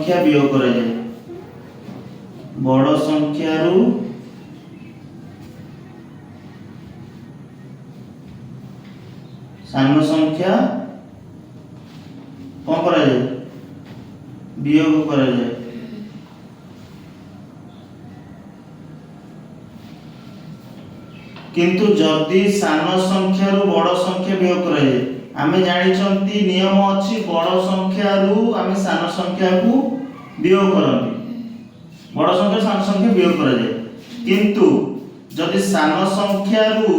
संख्या वियोग करा जाए बड़ संख्या रु सान संख्या कौन करा जाए वियोग करा जाए किंतु जदि सान संख्या रु बड़ संख्या वियोग करा जाए आमे जानिछंती नियम अछि बड़ संख्या रु आमे सान संख्या को वियोग करंती बड़ संख्या सान संख्या वियोग करा जाए किंतु जदि सान संख्या रु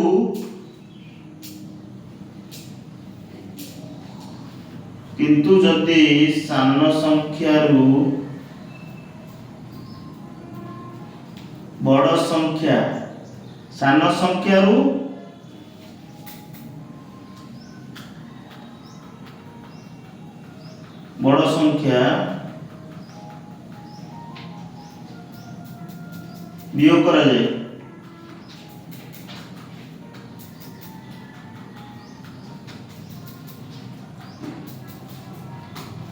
किंतु जदि सान संख्या रु बड़ संख्या सान संख्या रु बड़ संख्या वियोग करा जाए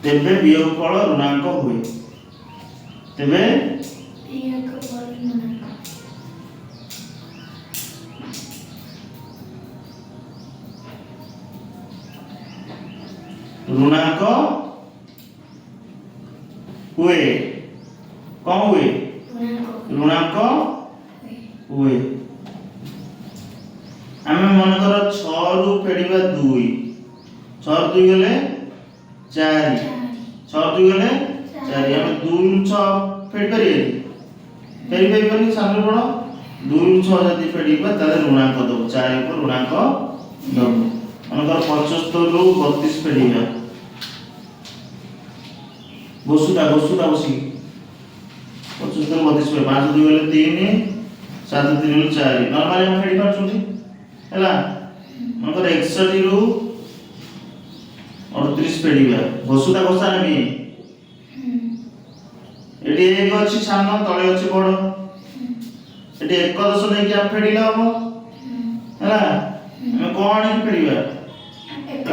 तेबे वियोग फल ऋणांक हुए तेबे ऋणांक हुए कौन हुए ऋणांक हुए आमे मन कर 6 रु फेडिबा 2 6 रु 2 गेले 4 6 रु 2 गेले 4 आमे 2 रु 6 फेड करिए फेड पाइबनी सामने बड़ 2 रु 6 जदी फेडिबा ताले ऋणांक दो 4 पर ऋणांक दो मन कर 75 रु 32 फेडिबा बसुटा बसी 75 32 पे 5 2 गेले 3 7 3 गेले 4 नॉर्मली हम फेडी पाछुनी हैला मन कर 61 रु 38 फेडिबा बसुटा बसा नेबी एटी एक अछि सामने तळे अछि बड़ एटी 1 नै कि आप फेडिला हो हैला हम कोन कि फेडिबा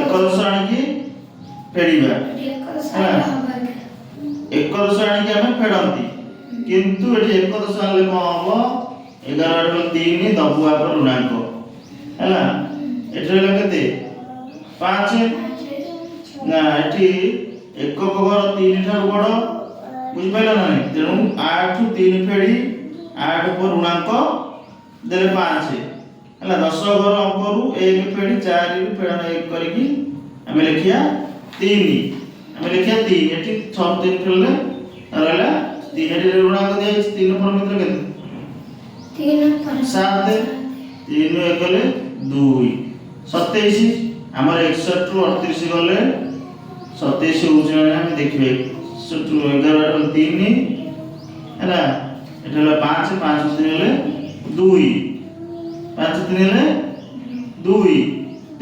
1 आनी कि फेडिबा हैला 1 आनी कि हम फेडंती किंतु एटी 1 आले कोन हबो 11 रो 3 दबुआ पर ऋणांक हैला एटी रे केते 5 ना एटी 1 पवर 3 ठार बड़ बुझ पाइला ना तेनु 8 3 फेडी 8 पर ऋणांक देले 5 हैला 10 घर अंक रु 1 फेडी 4 रु फेडन 1 करिकि हमें लिखिया 3 हमें लिखिया 3 एटी 6 3 फेलले रहला 3 एटी ऋणांक दे 3 पर मित्र केते 3 पर 7 3 1 गले 2 27 हमर 61 रु 38 गले 27 होउछ ना हम देखबे 11 3 हैला एठला 5 5 3 गले 2 5 3 गले 2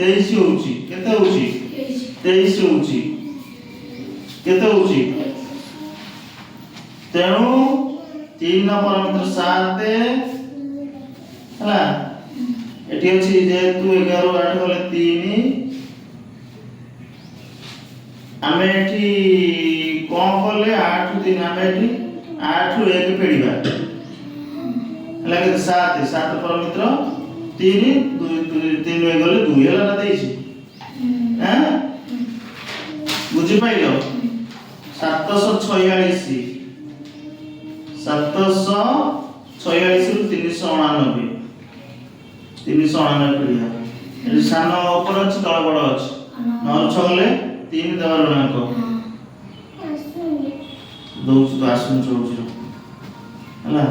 23 होउची केते होउची 23 होउची केते होउची तेणु 3 पर मित्र 7 हैला एठी अछि जेतु 11 8 गले 3 आमे एठी कोन करले 8 3 आमे एठी 8 रु 1 फेडिबा हैला के 7 7 पर मित्र 3 2 3 गले 2 हैला ना देइछि हैं बुझि पाइलो 746 746 रु 389 389 पड़िया ए सान ऊपर अछि तळ बड़ अछि 9 6 गले 3 देवर ऋणांक दोस तो आसन चौज हला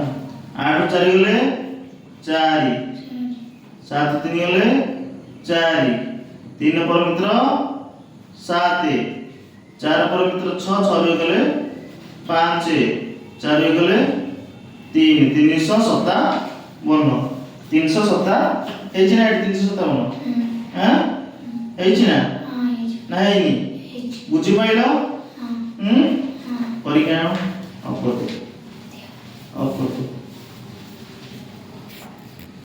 8 4 गले 4 7 3 गले 4 3 पर मित्र 7 4 पर मित्र 6 6 गले 5 4 गले 3 357 357 एछि ना 357 हां एछि ना नाही बुझि पाइलो परीक्षा अप